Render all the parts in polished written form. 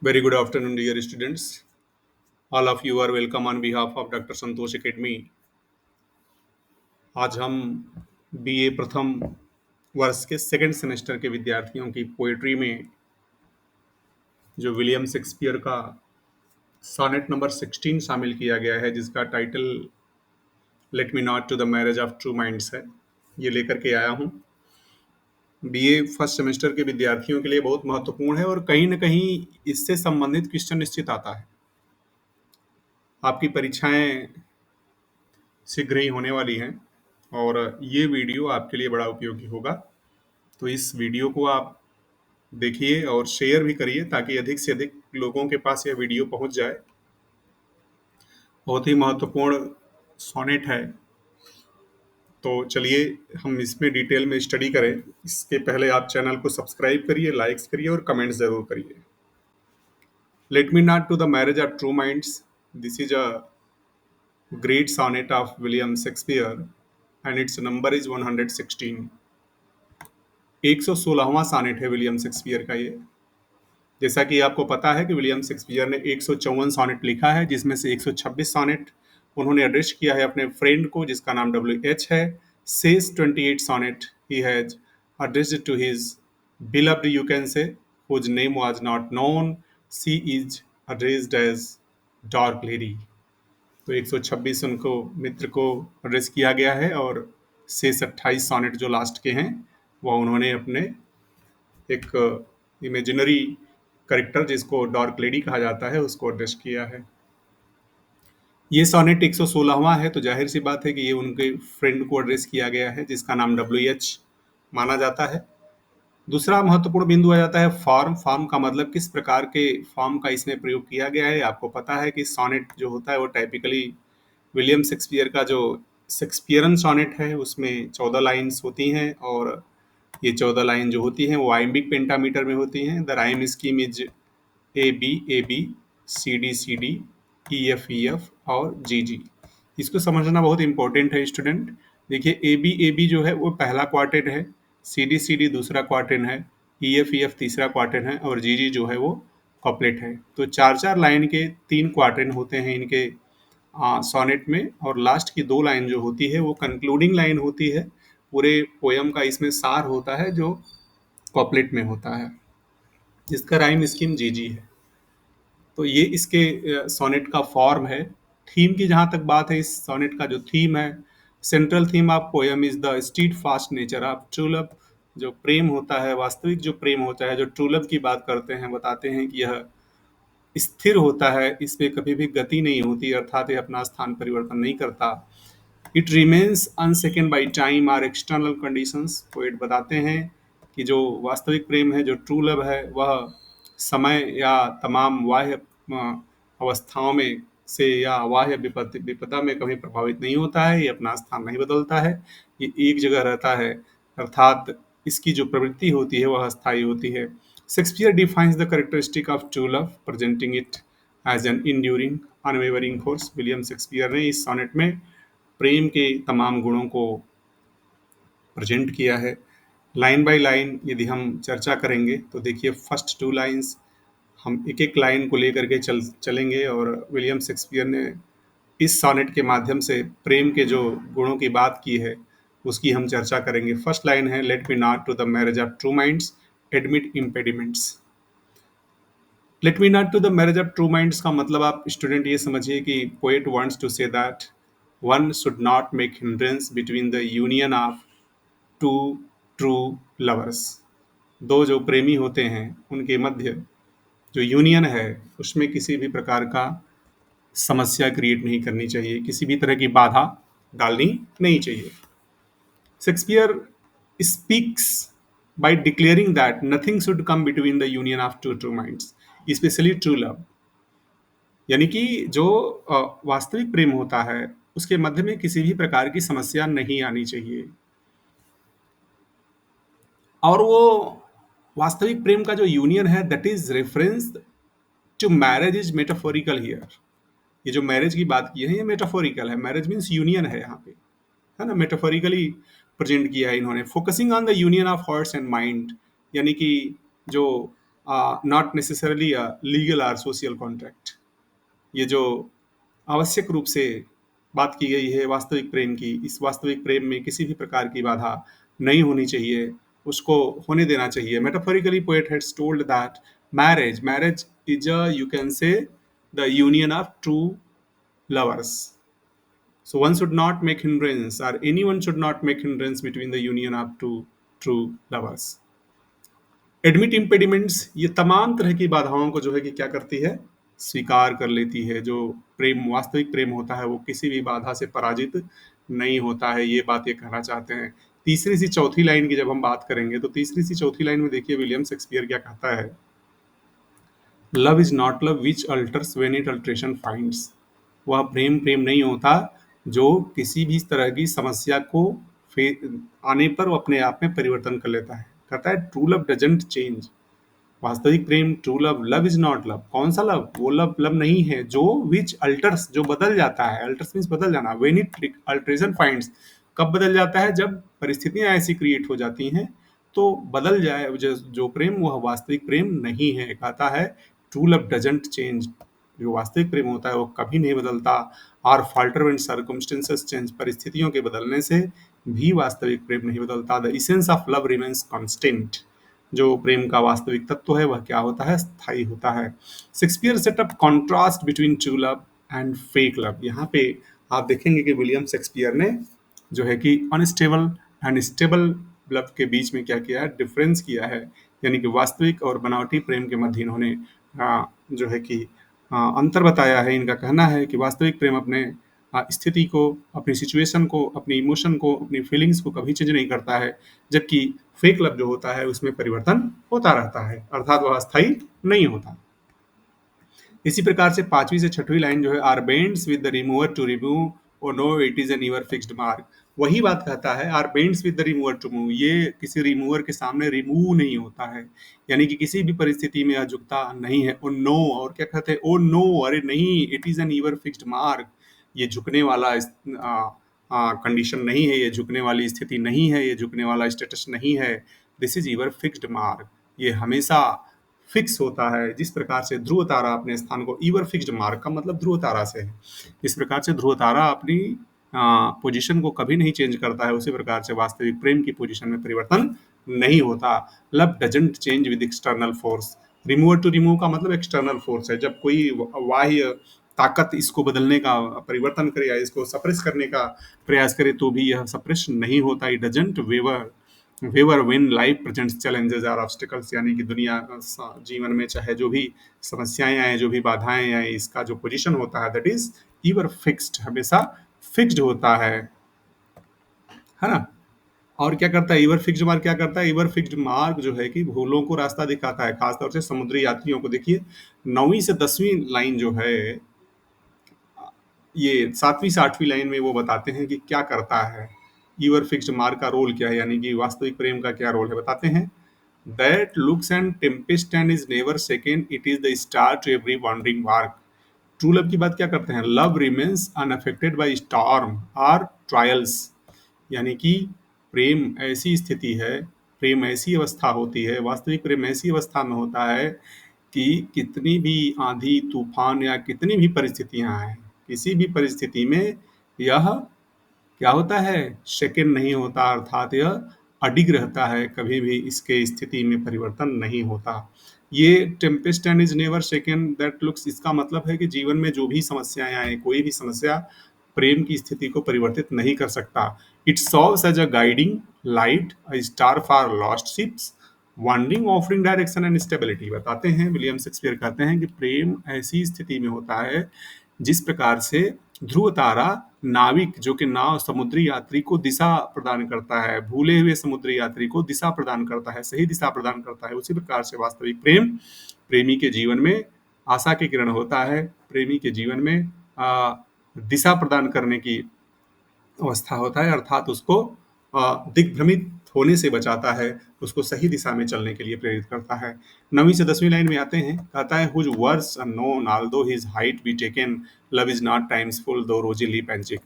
Very good afternoon, dear students. All of you are welcome on behalf of Dr. Santosh Academy. आज हम BA प्रथम वर्ष के second semester के विद्यार्थियों की पोएट्री में जो विलियम शेक्सपियर का सोनेट नंबर 16 शामिल किया गया है, जिसका title let me not to the marriage of true minds है, ये लेकर के आया हूँ। बीए फर्स्ट सेमेस्टर के विद्यार्थियों के लिए बहुत महत्वपूर्ण है और कहीं न कहीं इससे संबंधित क्वेश्चन निश्चित आता है। आपकी परीक्षाएं शीघ्र ही होने वाली हैं और ये वीडियो आपके लिए बड़ा उपयोगी होगा। तो इस वीडियो को आप देखिए और शेयर भी करिए ताकि अधिक से अधिक लोगों के पास यह वीडियो पहुंच जाए। बहुत ही महत्वपूर्ण सोनेट है, तो चलिए हम इसमें डिटेल में स्टडी करें। इसके पहले आप चैनल को सब्सक्राइब करिए, लाइक्स करिए और कमेंट्स जरूर करिए। Let me not to the marriage of true minds, this is a great sonnet of William Shakespeare and it's number is 116। 116वां सोनेट है विलियम शेक्सपियर का ये। जैसा कि आपको पता है कि विलियम शेक्सपियर ने 154 सोनेट लिखा है, जिसमें से 126 सोनेट उन्होंने एड्रेस किया है अपने फ्रेंड को जिसका नाम WH है। शेष 28 sonnet he has addressed to his beloved, you can say, whose name was not known. She is addressed as Dark Lady. तो 126 उनको मित्र को एड्रेस किया गया है और शेष 28 सोनेट जो लास्ट के हैं वह उन्होंने अपने एक इमेजिनरी करेक्टर जिसको डार्क लेडी कहा जाता है उसको एड्रेस किया है। ये सोनेट 116वां है, तो जाहिर सी बात है कि ये उनके फ्रेंड को एड्रेस किया गया है जिसका नाम WH माना जाता है। दूसरा महत्वपूर्ण बिंदु आ जाता है फॉर्म। फॉर्म का मतलब किस प्रकार के फॉर्म का इसमें प्रयोग किया गया है। आपको पता है कि सोनेट जो होता है वो टाइपिकली विलियम शेक्सपियर का जो शेक्सपियरन सोनेट है उसमें 14 लाइन्स होती हैं और ये 14 लाइन जो होती हैं वो आइम्बिक पेंटामीटर में होती हैं। The rhyme scheme is AB CD EF और GG। इसको समझना बहुत इंपॉर्टेंट है स्टूडेंट। देखिए AB जो है वो पहला क्वार्टेट है, CD दूसरा क्वार्टेट है, EF तीसरा क्वार्टेट है और GG जो है वो कॉपलेट है। तो चार चार लाइन के 3 क्वार्टेट होते हैं इनके सोनेट में और लास्ट की 2 लाइन जो होती है वो कंक्लूडिंग लाइन होती है। पूरे पोयम का इसमें सार होता है जो कॉपलेट में होता है, जिसका राइम स्कीम GG है। तो ये इसके सोनेट का फॉर्म है। थीम की जहाँ तक बात है, इस सोनेट का जो थीम है, central theme of poem is the stead fast nature of true love. जो प्रेम होता है, वास्तविक जो प्रेम होता है, जो ट्रू लव की बात करते हैं, बताते हैं कि यह स्थिर होता है, इसमें कभी भी गति नहीं होती, अर्थात ये अपना स्थान परिवर्तन नहीं करता। इट रिमेन्स अनसेकंड बाई टाइम और एक्सटर्नल कंडीशंस। पोएट बताते हैं कि जो वास्तविक प्रेम है, जो ट्रू लव है, वह समय या तमाम बाह्य अवस्थाओं में से या बाह्य विपदा में कभी प्रभावित नहीं होता है। ये अपना स्थान नहीं बदलता है, ये एक जगह रहता है, अर्थात इसकी जो प्रवृत्ति होती है वह अस्थायी होती है। Shakespeare defines the characteristic of true love presenting it as an enduring unwavering force. William Shakespeare ने इस सोनेट में प्रेम के तमाम गुणों को प्रेजेंट किया है। लाइन बाय लाइन यदि हम चर्चा करेंगे तो देखिए फर्स्ट 2 लाइन्स हम एक एक लाइन को लेकर के चलेंगे और विलियम शेक्सपियर ने इस सोनेट के माध्यम से प्रेम के जो गुणों की बात की है उसकी हम चर्चा करेंगे। फर्स्ट लाइन है let me not to the marriage of true minds admit impediments. Let me not to the marriage of true minds का मतलब आप स्टूडेंट ये समझिए कि poet wants to say that one should not make hindrance between the union of two true lovers. दो जो प्रेमी होते हैं उनके मध्य जो यूनियन है उसमें किसी भी प्रकार का समस्या क्रिएट नहीं करनी चाहिए, किसी भी तरह की बाधा डालनी नहीं चाहिए। Shakespeare speaks by declaring that nothing should come between the union of two true minds, especially true love। यानी कि जो वास्तविक प्रेम होता है उसके मध्य में किसी भी प्रकार की समस्या नहीं आनी चाहिए। और वो वास्तविक प्रेम का जो यूनियन है that is reference to marriage is metaphorical here. ये जो मैरिज की बात की है ये मेटाफोरिकल है, मैरिज मीन्स यूनियन है यहाँ पे, है ना, मेटाफोरिकली प्रेजेंट किया है इन्होंने। Focusing on the union of hearts and mind, यानी कि जो नॉट नेसेसरली अ लीगल और सोशल कॉन्ट्रैक्ट। ये जो आवश्यक रूप से बात की गई है वास्तविक प्रेम की, इस वास्तविक प्रेम में किसी भी प्रकार की बाधा नहीं होनी चाहिए, उसको होने देना चाहिए। Metaphorically poet has told that marriage is a you can say the union of true lovers. So one should not make hindrance, or anyone should not make hindrance between the union of two true lovers. Admit impediments ये तमाम तरह की बाधाओं को जो है कि क्या करती है, स्वीकार कर लेती है। जो प्रेम वास्तविक प्रेम होता है वो किसी भी बाधा से पराजित नहीं होता है, ये बात ये कहना चाहते हैं। तीसरी सी चौथी लाइन की जब हम बात करेंगे तो तीसरी सी चौथी लाइन में देखिए विलियम शेक्सपियर क्या कहता है, love is not love which altars when it alteration finds. वह प्रेम प्रेम नहीं होता जो किसी भी तरह की समस्या को आने पर वो अपने आप में परिवर्तन कर लेता है। कहता है ट्रू लव डजंट चेंज। वास्तविक प्रेम true love, love is not love. कौन सा लव? वो लव लव नहीं है जो विच अल्टर्स, जो बदल जाता है। अल्टर्स मीन्स बदल जाना। व्हेन इट अल्ट्रेशन फाइंड्स, कब बदल जाता है? जब परिस्थितियां ऐसी क्रिएट हो जाती हैं तो बदल जाए। जो प्रेम वह वास्तविक प्रेम नहीं है। कहता है ट्रू लव डजंट चेंज। जो वास्तविक प्रेम होता है वो कभी नहीं बदलता। और फाल्टर व्हेन सर्कमस्टेंसेस चेंज, परिस्थितियों के बदलने से भी वास्तविक प्रेम नहीं बदलता। The essence of love remains constant. जो प्रेम का वास्तविक तत्व है वह क्या होता है? स्थायी होता है। Shakespeare set up contrast between true love and fake love. यहाँ पे आप देखेंगे कि विलियम शेक्सपियर ने जो है कि अनस्टेबल एंड स्टेबल लव के बीच में क्या किया है? डिफरेंस किया है। यानी कि वास्तविक और बनावटी प्रेम के मध्य इन्होंने जो है कि अंतर बताया है। इनका कहना है कि वास्तविक प्रेम अपने स्थिति को, अपनी सिचुएशन को, अपनी इमोशन को, अपनी फीलिंग्स को कभी चेंज नहीं करता है, जबकि फेक लव जो होता है उसमें परिवर्तन होता रहता है, अर्थात वह अस्थायी नहीं होता। इसी प्रकार से पांचवी से छठवीं लाइन जो है, or bends with the remover to remove और no it is an ever fixed mark. वही बात कहता है, or bends with the remover to move. ये किसी रिमूवर के सामने रिमूव नहीं होता है, यानी कि किसी भी परिस्थिति में अझुकता नहीं है। ओ नो, और क्या कहते हैं? ओ नो, अरे नहीं, it is an ever fixed mark. ये झुकने वाला कंडीशन नहीं है, ये झुकने वाली स्थिति नहीं है, ये झुकने वाला स्टेटस नहीं है। This is ईवर fixed mark. ये हमेशा फिक्स होता है। जिस प्रकार से ध्रुव तारा अपने स्थान को, ईवर फिक्स्ड मार्क का मतलब ध्रुव तारा से है, इस प्रकार से ध्रुव तारा अपनी पोजीशन को कभी नहीं चेंज करता है, उसी प्रकार से वास्तविक प्रेम की पोजीशन में परिवर्तन नहीं होता। Love doesn't change with external force. Remover to remove का मतलब एक्सटर्नल फोर्स है। जब कोई बाह्य ताकत इसको बदलने का, परिवर्तन करे या इसको सप्रेस करने का प्रयास करे तो भी यह सप्रेस नहीं होता। It doesn't waver when life presents challenges और ऑब्स्टिकल्स। यानी कि दुनिया जीवन में चाहे जो भी समस्याएं आए, जो भी बाधाएं आए, इसका जो पोजीशन होता है दैट इज ईवर फिक्स्ड, हमेशा फिक्स्ड होता है ना। और क्या करता है ईवर फिक्स्ड मार्क? क्या करता है ईवर फिक्स्ड मार्क? जो है कि भूलों को रास्ता दिखाता है, खासतौर से समुद्री यात्रियों को। देखिए 9वीं से 10वीं लाइन जो है, ये 7वीं से 8वीं लाइन में वो बताते हैं कि क्या करता है ईवर फिक्स्ड मार्क का रोल क्या है, यानी कि वास्तविक प्रेम का क्या रोल है। बताते हैं, that looks and tempest and is never second, it is the star to every wandering mark. True love की बात क्या करते हैं? Love remains unaffected by storm और ट्रायल्स। यानी कि प्रेम ऐसी स्थिति है, प्रेम ऐसी अवस्था होती है, वास्तविक प्रेम ऐसी अवस्था में होता है कि कितनी भी आंधी तूफान या कितनी भी परिस्थितियां आए, किसी भी परिस्थिति में यह क्या होता है? सेकंड नहीं होता, अर्थात यह अडिग रहता है, कभी भी इसके स्थिति में परिवर्तन नहीं होता। ये Tempest and is never second that looks, इसका मतलब है कि जीवन में जो भी समस्याएं आए, कोई भी समस्या प्रेम की स्थिति को परिवर्तित नहीं कर सकता। It serves as a guiding light, a star for lost ships, wandering offering direction and stability. बताते हैं, विलियम शेक्सपियर कहते हैं कि प्रेम ऐसी स्थिति में होता है जिस प्रकार से ध्रुव तारा नाविक, जो कि नाव समुद्री यात्री को दिशा प्रदान करता है, भूले हुए समुद्री यात्री को दिशा प्रदान करता है, सही दिशा प्रदान करता है, उसी प्रकार से वास्तविक प्रेम प्रेमी के जीवन में आशा की किरण होता है। प्रेमी के जीवन में दिशा प्रदान करने की अवस्था होता है, अर्थात उसको दिग्भ्रमित होने से बचाता है, उसको सही दिशा में चलने के लिए प्रेरित करता है। 9वीं से 10वीं लाइन में आते हैं, कहता है whose words unknown although his height be taken, love is not time's fool though rosy lip and cheek.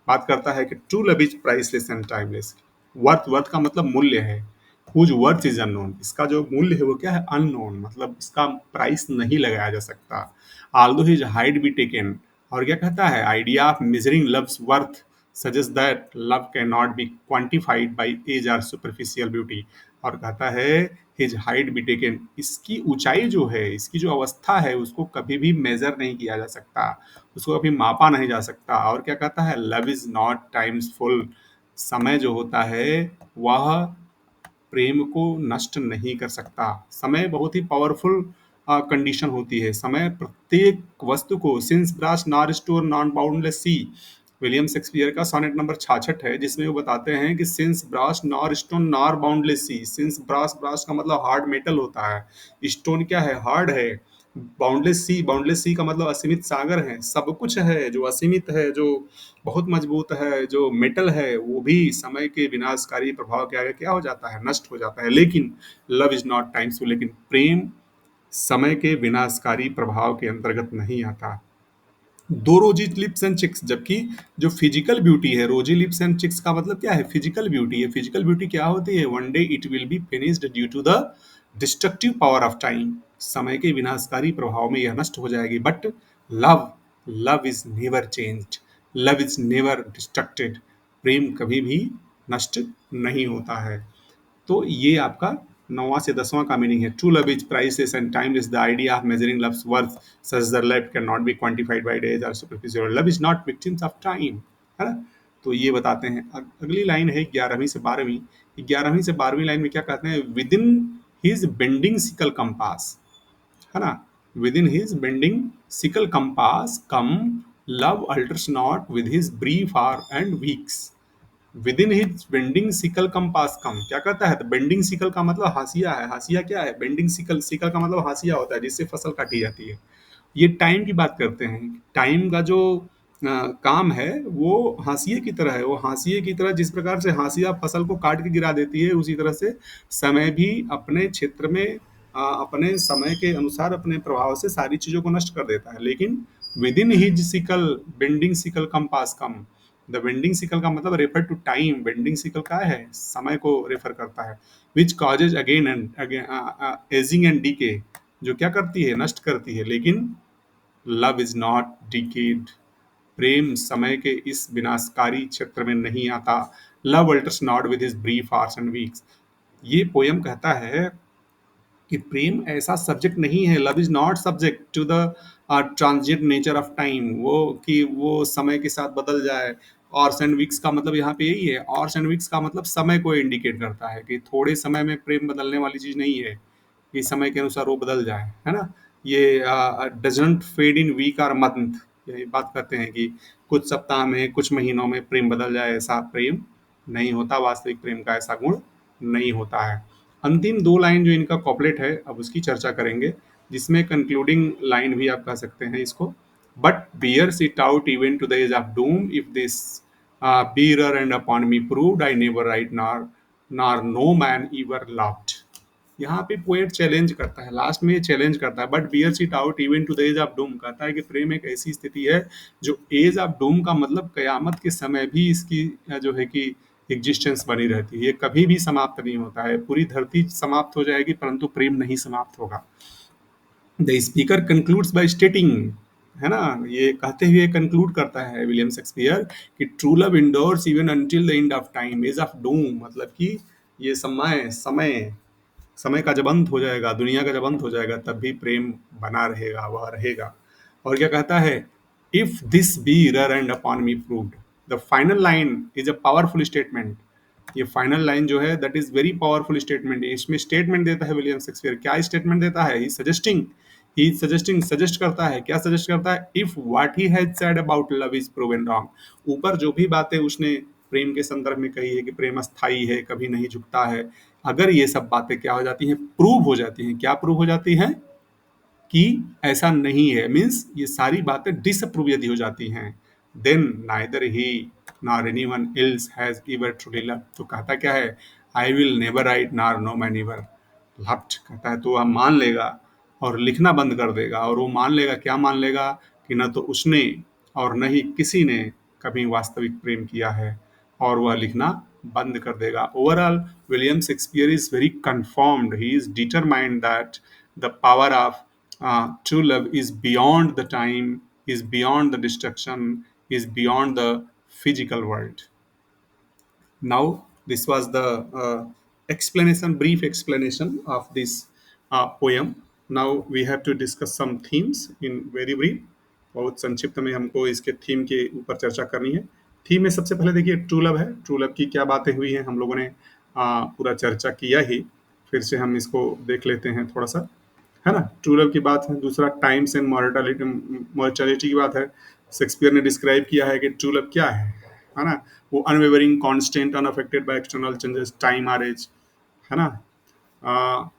बात करता है कि true love is priceless and timeless. Worth, worth का मतलब मूल्य है, हुज वर्थ इज अननोन, इसका जो मूल्य है वो क्या है, अननोन, मतलब इसका प्राइस नहीं लगाया जा सकता। Although his height be taken, और क्या कहता है, idea of measuring love's worth suggest that love can not be quantified by age or superficial beauty. और कहता है हिज हाइट बी टेकन, इसकी ऊंचाई जो है, इसकी जो अवस्था है, उसको कभी भी मेजर नहीं किया जा सकता, उसको कभी मापा नहीं जा सकता। और क्या कहता है, love is not time's full, समय जो होता है वह प्रेम को नष्ट नहीं कर सकता। समय बहुत ही पावरफुल कंडीशन होती है। समय प्रत्येक वस्तु को, since brass nor store non boundless sea, William Shakespeare का सोनेट नंबर 66 है, जिसमें वो बताते हैं कि since brass nor stone nor boundless sea, since brass, brass का मतलब हार्ड मेटल होता है, स्टोन क्या है, हार्ड है, बाउंडलेस सी, बाउंडलेस सी का मतलब असीमित सागर है, सब कुछ है जो असीमित है, जो बहुत मजबूत है, जो मेटल है, वो भी समय के विनाशकारी प्रभाव के आगे क्या हो जाता है, नष्ट हो जाता है। लेकिन लव इज नॉट टाइम्स, लेकिन प्रेम समय के विनाशकारी प्रभाव के अंतर्गत नहीं आता। दो रोजी लिप्स एंड चिक्स, जबकि जो फिजिकल ब्यूटी है, रोजी लिप्स एंड चिक्स का मतलब क्या है, फिजिकल ब्यूटी है। फिजिकल ब्यूटी क्या होती है, one day it will be finished due to the destructive power of time, समय के विनाशकारी प्रभाव में यह नष्ट हो जाएगी। But love, love is never changed, love is never destructed, प्रेम कभी भी नष्ट नहीं होता है। तो ये आपका 9वां से 10वां का मीनिंग है। True love is priceless and time is the idea of measuring love's worth such that love can not be quantified by days और superficial, love is not victims of time, है ना। तो ये बताते हैं। अगली लाइन है 11वीं से 12वीं। 11वीं से 12वीं लाइन में क्या कहते हैं, within his bending sickle compass, है ना, within his bending sickle compass come, love alters not with his brief hours and weeks, within his bending sickle compass come, क्या कहता है, तो बेंडिंग सिकल का मतलब हाशिया है। हाशिया क्या है, बेंडिंग सिकल, सिकल का मतलब हाशिया होता है जिससे फसल काटी जाती है। ये टाइम की बात करते हैं। टाइम का जो काम है वो हाशिए की तरह है। वो हाशिए की तरह, जिस प्रकार से हाशिया फसल को काट के गिरा देती है, उसी तरह से समय भी अपने क्षेत्र में अपने समय के अनुसार अपने प्रभाव से सारी चीजों को नष्ट कर देता है। लेकिन within his sickle, bending sickle compass come, the bending sickle का मतलब refer to time, bending sickle क्या है, समय को रेफर करता है। Which causes again and again aging and decay, जो क्या करती है, नष्ट करती है। लेकिन लव इज नॉट डिकेड, प्रेम समय के इस विनाशकारी क्षेत्र में नहीं आता। Love alters not with his brief hours and weeks, ये पोयम कहता है कि प्रेम ऐसा सब्जेक्ट नहीं है, love is not subject to the transit nature of time, वो कि वो समय के साथ बदल जाए। और सैंडविक्स का मतलब यहाँ पे यही है, और सैंडविक्स का मतलब समय को इंडिकेट करता है कि थोड़े समय में प्रेम बदलने वाली चीज नहीं है, कि समय के अनुसार वो बदल जाए, है ना। ये डजंट फेड इन वीक और मंथ, यही बात करते हैं कि कुछ सप्ताह में, कुछ महीनों में प्रेम बदल जाए, ऐसा प्रेम नहीं होता। वास्तविक प्रेम का ऐसा गुण नहीं होता है। अंतिम दो लाइन जो इनका कॉपलेट है, अब उसकी चर्चा करेंगे, जिसमें कंक्लूडिंग लाइन भी आप कह सकते हैं इसको। But bears it out even to the edge of doom if this bearer and upon me proved I never right nor no man ever loved। यहाँ पे पोएट चैलेंज करता है, लास्ट में ये चैलेंज करता है, but bears it out even to the edge of doom, कहता है कि प्रेम एक ऐसी स्थिति है जो एज ऑफ डूम का मतलब कयामत के समय भी इसकी जो है कि एग्जिस्टेंस बनी रहती है, ये कभी भी समाप्त नहीं होता है। पूरी धरती समाप्त हो जाएगी परंतु प्रेम नहीं समाप्त होगा। The speaker concludes by stating, है ना, ये कहते हुए कंक्लूड करता है विलियम शेक्सपियर कि true love endures even until the end of time, edge of doom, मतलब कि ये समय समय समय का जब अंत हो जाएगा, दुनिया का जब अंत हो जाएगा, तब भी प्रेम बना रहेगा, वह रहेगा। और क्या कहता है, if this be error and upon me proved, the final line is a powerful statement. ये फाइनल लाइन जो है that is very powerful statement. इसमें स्टेटमेंट देता है विलियम शेक्सपियर, क्या स्टेटमेंट देता है, ही सजेस्टिंग, सजेस्ट करता है, क्या सजेस्ट करता है, if what he has said about love is proven wrong, ऊपर जो भी बातें उसने प्रेम के संदर्भ में कही है कि प्रेम अस्थाई है, कभी नहीं झुकता है, अगर ये सब बातें क्या हो जाती हैं, प्रूव हो जाती हैं, क्या प्रूव हो जाती हैं, कि ऐसा नहीं है, मीन्स ये सारी बातें डिसअप्रूव यदि हो जाती हैं, then neither he nor anyone else has ever truly love, तो कहता क्या है, I will never write nor no man ever loved, कहता है तो वह मान लेगा और लिखना बंद कर देगा। और वो मान लेगा, क्या मान लेगा, कि न तो उसने और न ही किसी ने कभी वास्तविक प्रेम किया है, और वह लिखना बंद कर देगा। Overall William Shakespeare is very confirmed, he is determined that the power of true love is beyond the time, is beyond the destruction, is beyond the physical world. Now, this was the explanation, brief explanation of this poem. Now we have to discuss some themes in very brief. बहुत संक्षिप्त में हमको इसके theme के ऊपर चर्चा करनी है। थीम में सबसे पहले देखिए ट्रू लव है। ट्रू लव की क्या बातें हुई हैं हम लोगों ने पूरा चर्चा किया ही, फिर से हम इसको देख लेते हैं थोड़ा सा, है ना। ट्रू लव की बात है। दूसरा टाइम्स एंड मॉर्टलिटी की बात है। शेक्सपियर ने डिस्क्राइब किया है कि ट्रू लव क्या है ना। वो unwavering, constant, unaffected by external changes, time or age, है ना।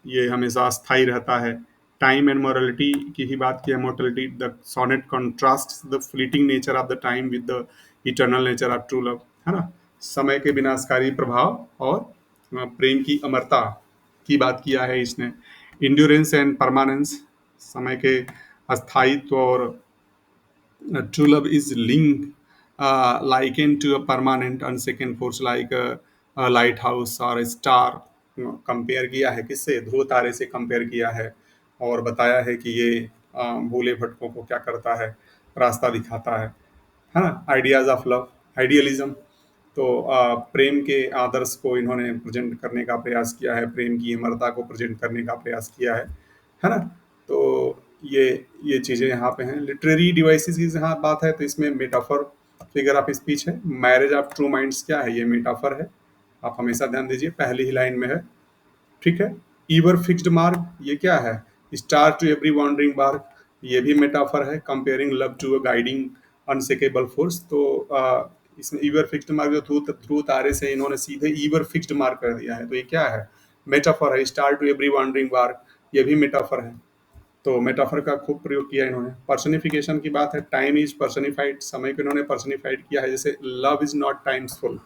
ये हमेशा स्थायी रहता है। टाइम एंड मॉरलिटी की ही बात की है। Mortality, the sonnet contrast the fleeting nature of the time with the eternal nature of true love, है ना। समय के विनाशकारी प्रभाव और प्रेम की अमरता की बात किया है इसने। इंड्योरेंस एंड परमानेंस, समय के अस्थायित्व और true love is linked, likened to a permanent unshaken force like a lighthouse or a star. Compare किया है किससे? ध्रुव तारे से कंपेयर किया है और बताया है कि ये भोले भटकों को क्या करता है, रास्ता दिखाता है ना। आइडियाज ऑफ लव, आइडियलिज्म, तो प्रेम के आदर्श को इन्होंने प्रेजेंट करने का प्रयास किया है, प्रेम की अमरता को प्रेजेंट करने का प्रयास किया है ना। तो ये ये चीज़ें यहाँ पे हैं। लिटरेरी डिवाइसेस की जहाँ बात है तो इसमें मेटाफर, फिगर ऑफ स्पीच है। मैरिज ऑफ ट्रू माइंड्स क्या है? ये मेटाफर है, आप हमेशा ध्यान दीजिए, पहली ही लाइन में है, ठीक है। ईवर फिक्स्ड मार्क, ये क्या है? Star to every wandering bark, ये भी मेटाफर है, comparing love to a guiding unshakable force. तो इसमें ईवर फिक्स्ड मार्क जो ध्रुव तारे से इन्होंने सीधे ईवर फिक्स्ड मार्क कर दिया है, तो ये क्या है? मेटाफर है। Star to every wandering bark, ये भी मेटाफर है। तो मेटाफर का खूब प्रयोग किया इन्होंने। पर्सनिफिकेशन की बात है। टाइम इज पर्सनिफाइड, समय को इन्होंने पर्सनिफाइड किया है। जैसे लव इज नॉट टाइम्सफुल,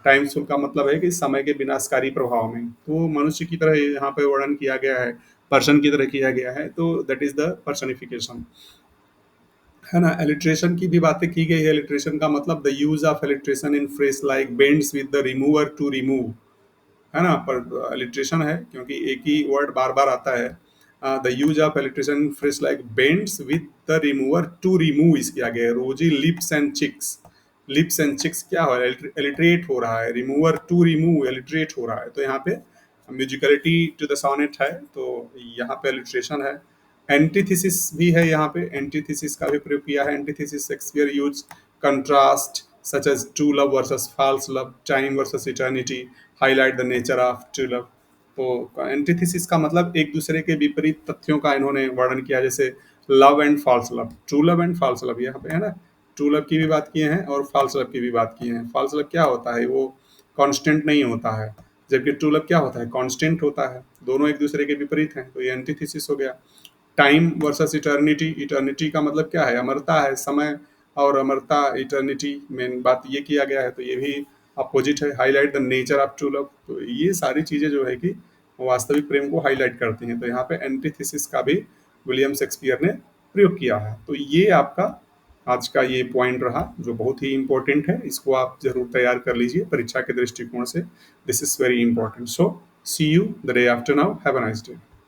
टाइम्सफुल का मतलब है कि समय के विनाशकारी प्रभाव में, तो मनुष्य की तरह यहाँ पे वर्णन किया गया है, पर्सन की तरह किया गया है, तो दैट इज द पर्सनिफिकेशन, है ना। एलिट्रेशन की भी बातें की गई है। एलिट्रेशन का मतलब the use of alliteration in phrase like bends with the remover to remove, है ना। पर अलिट्रेशन है क्योंकि एक ही वर्ड बार बार आता है। The use of alliteration phrase like bends with the remover to remove इसके आगे है। Rosy lips and cheeks, lips and cheeks क्या हो रहा है? एलिट्रेट हो रहा है। रिमूवर टू रिमूव, एलिट्रेट हो रहा है। तो यहाँ पे म्यूजिकलिटी टू द सोनेट है, तो यहाँ पे एलिट्रेशन है। एंटीथेसिस भी है यहाँ पे, एंटीथेसिस का भी प्रयोग किया है। Antithesis Shakespeare use contrast such as true love versus false love, time versus eternity, highlight the nature of true love. तो एंटीथेसिस का मतलब एक दूसरे के विपरीत तथ्यों का इन्होंने वर्णन किया, जैसे love and false love, true love and false love, यहाँ पे है ना। ट्रू लव की भी बात किए हैं और फॉल्स लव की भी बात की है। फॉल्स लव क्या होता है? वो कांस्टेंट नहीं होता है, जबकि ट्रू लव क्या होता है? कांस्टेंट होता है। दोनों एक दूसरे के विपरीत हैं, तो ये एंटीथेसिस हो गया। टाइम वर्सेस इटर्निटी, इटर्निटी का मतलब क्या है? अमरता है। समय और अमरता, इटर्निटी में बात ये किया गया है, तो ये भी अपोजिट है। Highlight the nature of true love, तो ये सारी चीज़ें जो है कि वास्तविक प्रेम को हाईलाइट करती हैं। तो यहाँ पे एंटीथेसिस का भी विलियम शेक्सपियर ने प्रयोग किया है। तो ये आपका आज का ये पॉइंट रहा जो बहुत ही इंपॉर्टेंट है। इसको आप जरूर तैयार कर लीजिए परीक्षा के दृष्टिकोण से। This is very important. So see you the day after now, have a nice day.